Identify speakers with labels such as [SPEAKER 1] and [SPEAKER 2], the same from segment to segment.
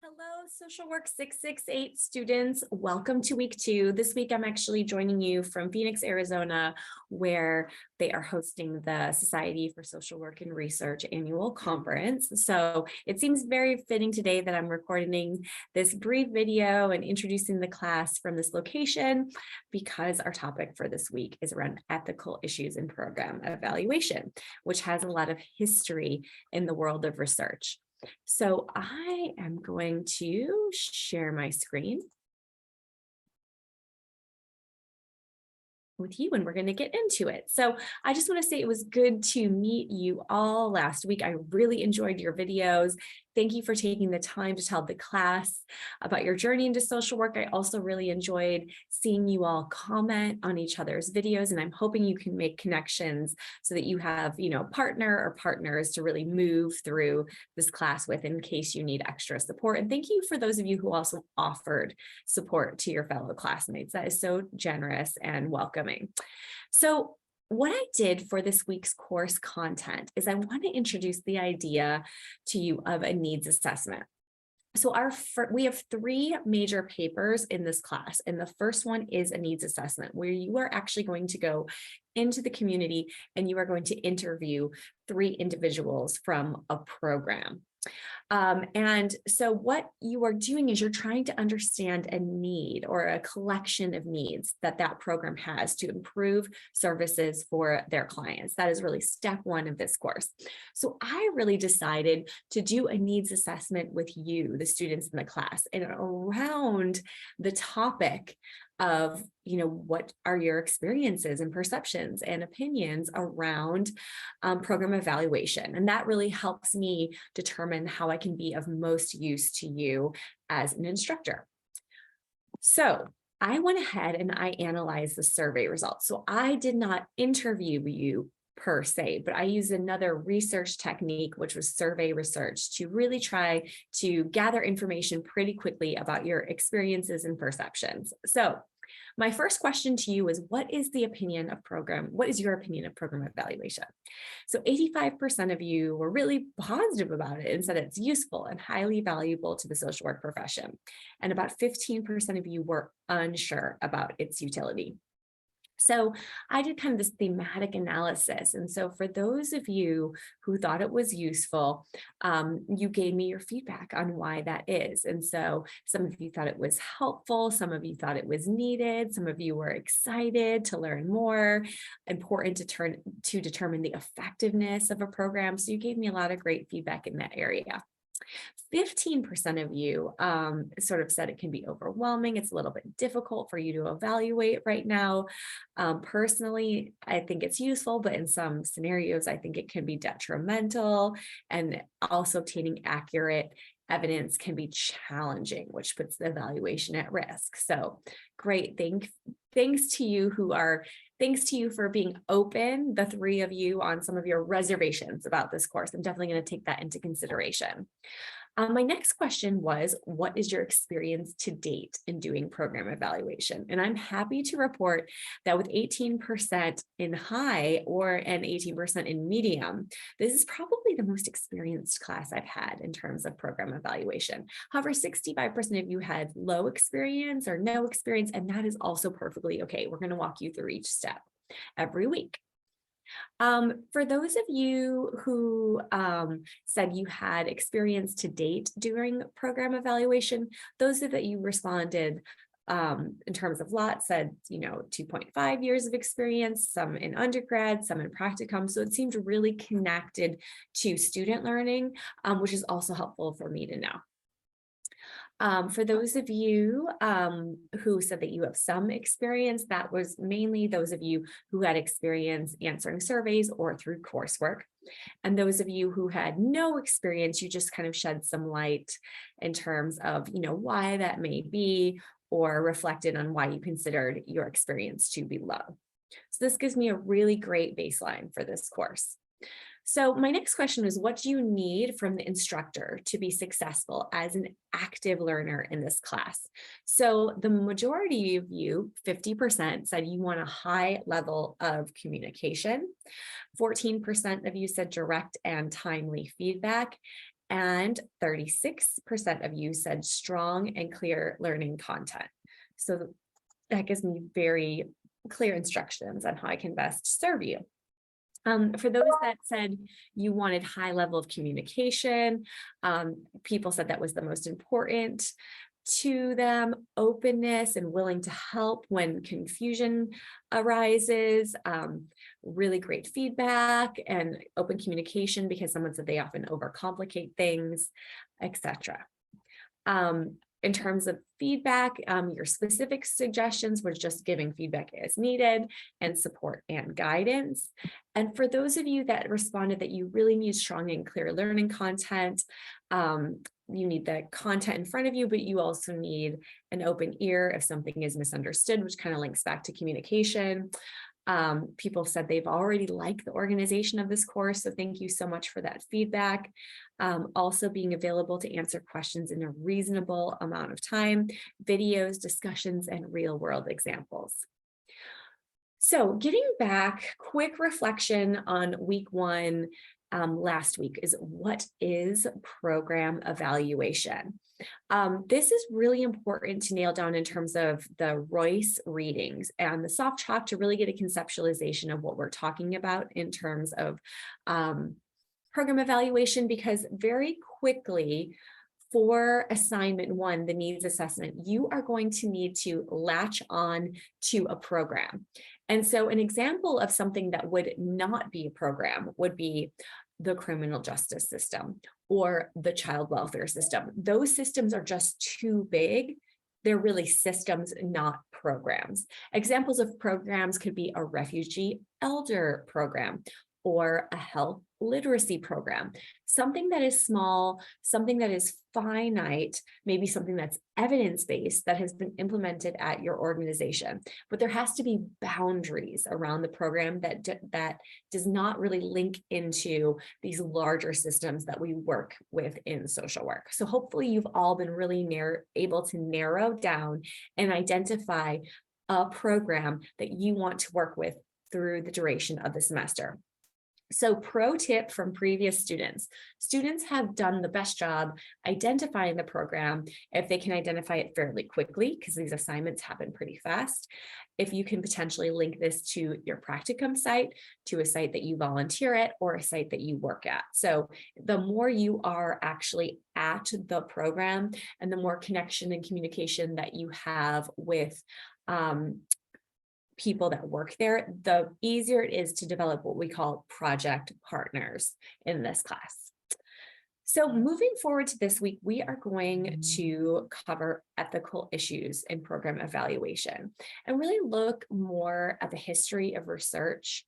[SPEAKER 1] Hello, Social Work 668 students. Welcome to week 2. This week, I'm actually joining you from Phoenix, Arizona, where they are hosting the Society for Social Work and Research annual conference. So it seems very fitting today that I'm recording this brief video and introducing the class from this location because our topic for this week is around ethical issues in program evaluation, which has a lot of history in the world of research. So I am going to share my screen with you and we're going to get into it. So I just want to say it was good to meet you all last week. I really enjoyed your videos. Thank you for taking the time to tell the class about your journey into social work. I also really enjoyed seeing you all comment on each other's videos, and I'm hoping you can make connections so that you have, a partner or partners to really move through this class with in case you need extra support. And thank you for those of you who also offered support to your fellow classmates. That is so generous and welcoming. So what I did for this week's course content is I want to introduce the idea to you of a needs assessment. So we have 3 major papers in this class, and the first one is a needs assessment where you are actually going to go into the community and you are going to interview 3 individuals from a program. And so what you are doing is you're trying to understand a need or a collection of needs that program has to improve services for their clients. That is really step 1 of this course. So I really decided to do a needs assessment with you, the students in the class, and around the topic of, what are your experiences and perceptions and opinions around program evaluation. And that really helps me determine how I can be of most use to you as an instructor. So I went ahead and I analyzed the survey results. So I did not interview you per se, but I used another research technique, which was survey research, to really try to gather information pretty quickly about your experiences and perceptions. So my first question to you is, what is your opinion of program evaluation? So 85% of you were really positive about it and said it's useful and highly valuable to the social work profession. And about 15% of you were unsure about its utility. So I did kind of this thematic analysis. And so for those of you who thought it was useful, you gave me your feedback on why that is. And so some of you thought it was helpful. Some of you thought it was needed. Some of you were excited to learn more, important to determine the effectiveness of a program. So you gave me a lot of great feedback in that area. 15% of you sort of said it can be overwhelming. It's a little bit difficult for you to evaluate right now. Personally, I think it's useful, but in some scenarios, I think it can be detrimental, and also obtaining accurate evidence can be challenging, which puts the evaluation at risk. So great. Thanks to you for being open, the 3 of you, on some of your reservations about this course. I'm definitely going to take that into consideration. My next question was, what is your experience to date in doing program evaluation? And I'm happy to report that with 18% in high and 18% in medium, this is probably the most experienced class I've had in terms of program evaluation. However, 65% of you had low experience or no experience, and that is also perfectly okay. We're going to walk you through each step every week. For those of you who said you had experience to date during program evaluation, those that you responded in terms of lot said, 2.5 years of experience, some in undergrad, some in practicum. So it seemed really connected to student learning, which is also helpful for me to know. For those of you who said that you have some experience, that was mainly those of you who had experience answering surveys or through coursework. And those of you who had no experience, you just kind of shed some light in terms of, why that may be, or reflected on why you considered your experience to be low. So this gives me a really great baseline for this course. So my next question is, what do you need from the instructor to be successful as an active learner in this class? So the majority of you, 50%, said you want a high level of communication. 14% of you said direct and timely feedback. and 36% of you said strong and clear learning content. So that gives me very clear instructions on how I can best serve you. For those that said you wanted high level of communication, people said that was the most important to them. Openness and willing to help when confusion arises, really great feedback and open communication, because someone said they often overcomplicate things, etc. In terms of feedback, your specific suggestions were just giving feedback as needed and support and guidance. And for those of you that responded that you really need strong and clear learning content, you need the content in front of you, but you also need an open ear if something is misunderstood, which kind of links back to communication. People said they've already liked the organization of this course, so thank you so much for that feedback. Also being available to answer questions in a reasonable amount of time, videos, discussions, and real world examples. So getting back, quick reflection on week one last week is, what is program evaluation? This is really important to nail down in terms of the Royce readings and the soft chalk to really get a conceptualization of what we're talking about in terms of program evaluation, because very quickly for assignment one, the needs assessment, you are going to need to latch on to a program. And so an example of something that would not be a program would be the criminal justice system or the child welfare system. Those systems are just too big. They're really systems, not programs. Examples of programs could be a refugee elder program or a health literacy program, something that is small, something that is finite, maybe something that's evidence-based that has been implemented at your organization. But there has to be boundaries around the program that does not really link into these larger systems that we work with in social work. So hopefully you've all been really able to narrow down and identify a program that you want to work with through the duration of the semester. So pro tip from previous students have done the best job identifying the program if they can identify it fairly quickly, because these assignments happen pretty fast. If you can potentially link this to your practicum site, to a site that you volunteer at, or a site that you work at. So the more you are actually at the program and the more connection and communication that you have with people that work there, the easier it is to develop what we call project partners in this class. So moving forward to this week, we are going to cover ethical issues in program evaluation and really look more at the history of research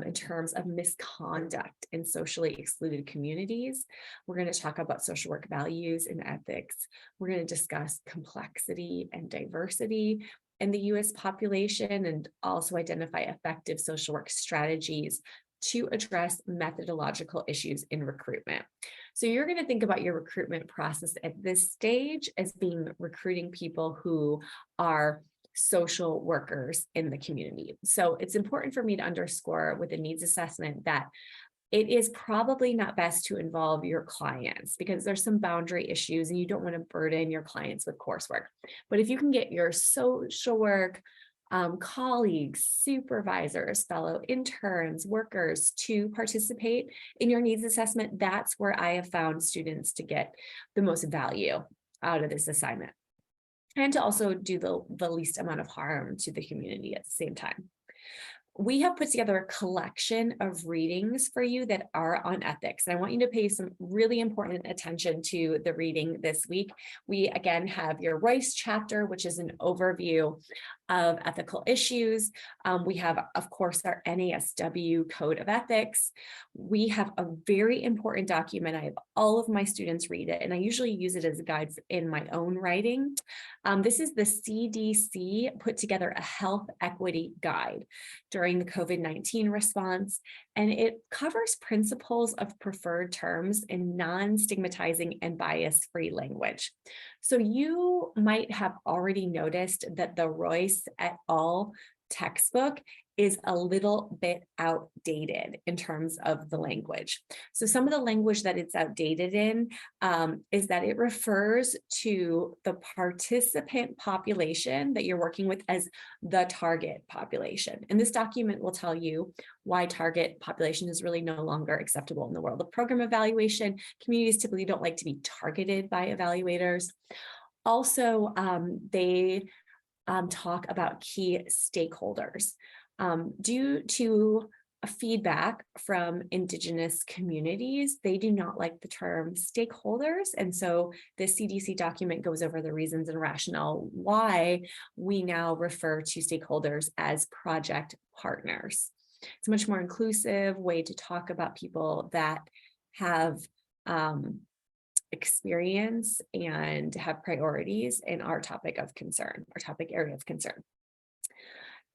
[SPEAKER 1] in terms of misconduct in socially excluded communities. We're going to talk about social work values and ethics. We're going to discuss complexity and diversity in the US population, and also identify effective social work strategies to address methodological issues in recruitment. So you're going to think about your recruitment process at this stage as being recruiting people who are social workers in the community. So it's important for me to underscore with the needs assessment that it is probably not best to involve your clients because there's some boundary issues and you don't want to burden your clients with coursework. But if you can get your social work colleagues, supervisors, fellow interns, workers to participate in your needs assessment, that's where I have found students to get the most value out of this assignment, and to also do the least amount of harm to the community at the same time. We have put together a collection of readings for you that are on ethics. And I want you to pay some really important attention to the reading this week. We again have your Royce chapter, which is an overview of ethical issues. We have, of course, our NASW Code of Ethics. We have a very important document. I have all of my students read it, and I usually use it as a guide in my own writing. This is the CDC put together a health equity guide during the COVID-19 response, and it covers principles of preferred terms in non-stigmatizing and bias-free language. So you might have already noticed that the Royce et al. Textbook is a little bit outdated in terms of the language. So some of the language that it's outdated in is that it refers to the participant population that you're working with as the target population. And this document will tell you why target population is really no longer acceptable in the world of program evaluation. Communities typically don't like to be targeted by evaluators. Also, they talk about key stakeholders. Due to a feedback from Indigenous communities, they do not like the term stakeholders. And so the CDC document goes over the reasons and rationale why we now refer to stakeholders as project partners. It's a much more inclusive way to talk about people that have experience and have priorities in our topic of concern, our topic area of concern.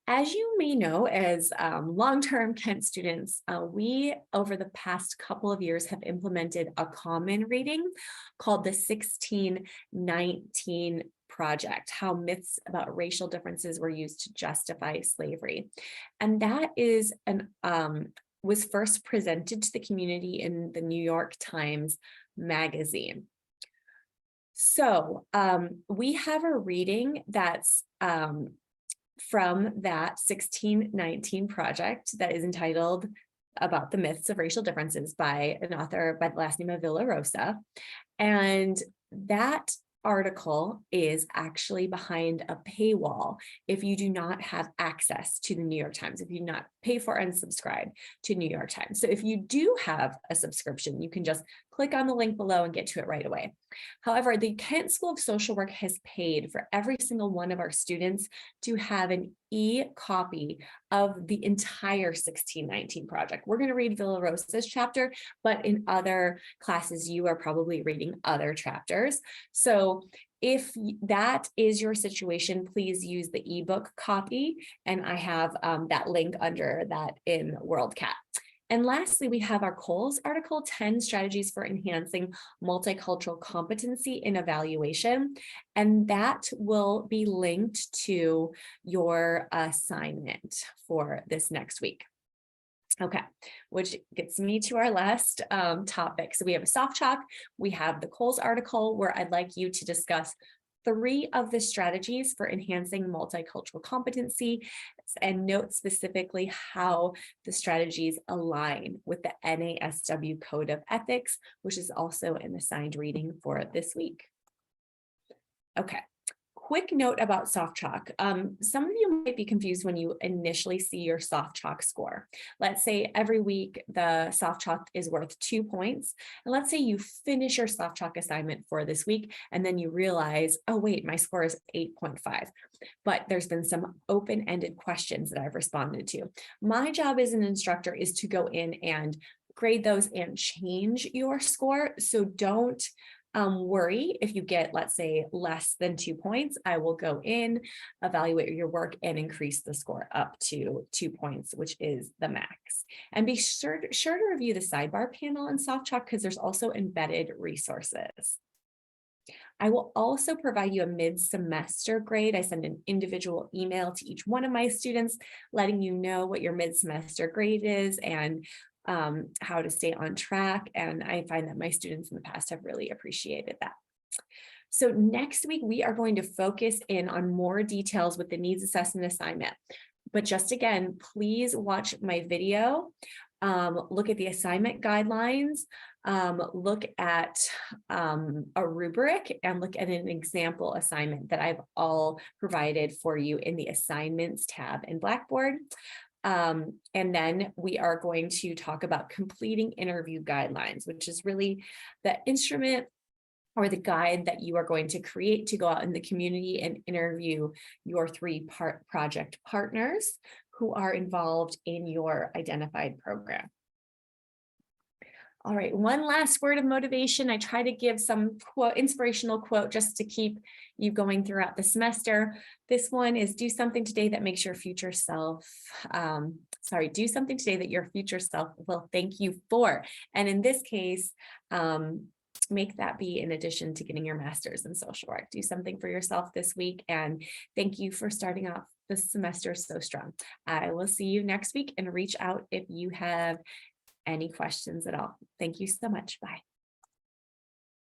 [SPEAKER 1] As you may know, as long-term Kent students, we, over the past couple of years, have implemented a common reading called the 1619 Project, How Myths About Racial Differences Were Used to Justify Slavery. And that is was first presented to the community in the New York Times magazine. So we have a reading that's from that 1619 project that is entitled About the Myths of Racial Differences by an author by the last name of Villarosa. And that article is actually behind a paywall if you do not have access to the New York Times, if you do not pay for and subscribe to New York Times. So if you do have a subscription, you can just click on the link below and get to it right away. However, the Kent School of Social Work has paid for every single one of our students to have an e-copy of the entire 1619 project. We're going to read Villarosa's chapter, but in other classes, you are probably reading other chapters. So if that is your situation, please use the ebook copy, and I have that link under that in WorldCat. And lastly, we have our Coles article, 10 Strategies for Enhancing Multicultural Competency in Evaluation. And that will be linked to your assignment for this next week. Okay, which gets me to our last topic. So we have a soft chalk, we have the Coles article where I'd like you to discuss 3 of the strategies for enhancing multicultural competency and note specifically how the strategies align with the NASW Code of Ethics, which is also an assigned reading for this week. Okay. Quick note about soft chalk. Some of you might be confused when you initially see your soft chalk score. Let's say every week the soft chalk is worth 2 points. And let's say you finish your soft chalk assignment for this week, and then you realize, oh wait, my score is 8.5. But there's been some open-ended questions that I've responded to. My job as an instructor is to go in and grade those and change your score. So don't worry if you get, let's say, less than 2 points. I will go in, evaluate your work, and increase the score up to 2 points, which is the max. And be sure to review the sidebar panel in soft chalk because there's also embedded resources. I will also provide you a mid-semester grade. I send an individual email to each one of my students, letting you know what your mid-semester grade is and how to stay on track. And I find that my students in the past have really appreciated that. So next week, we are going to focus in on more details with the needs assessment assignment. But just again, please watch my video, look at the assignment guidelines, look at a rubric, and look at an example assignment that I've all provided for you in the assignments tab in Blackboard. And then we are going to talk about completing interview guidelines, which is really the instrument or the guide that you are going to create to go out in the community and interview your 3 project partners who are involved in your identified program. All right, one last word of motivation. I try to give some inspirational quote just to keep you going throughout the semester. This one is do something today that makes your future self, do something today that your future self will thank you for. And in this case, make that be in addition to getting your master's in social work. Do something for yourself this week. And thank you for starting off this semester so strong. I will see you next week and reach out if you have any questions at all. Thank you so much. Bye.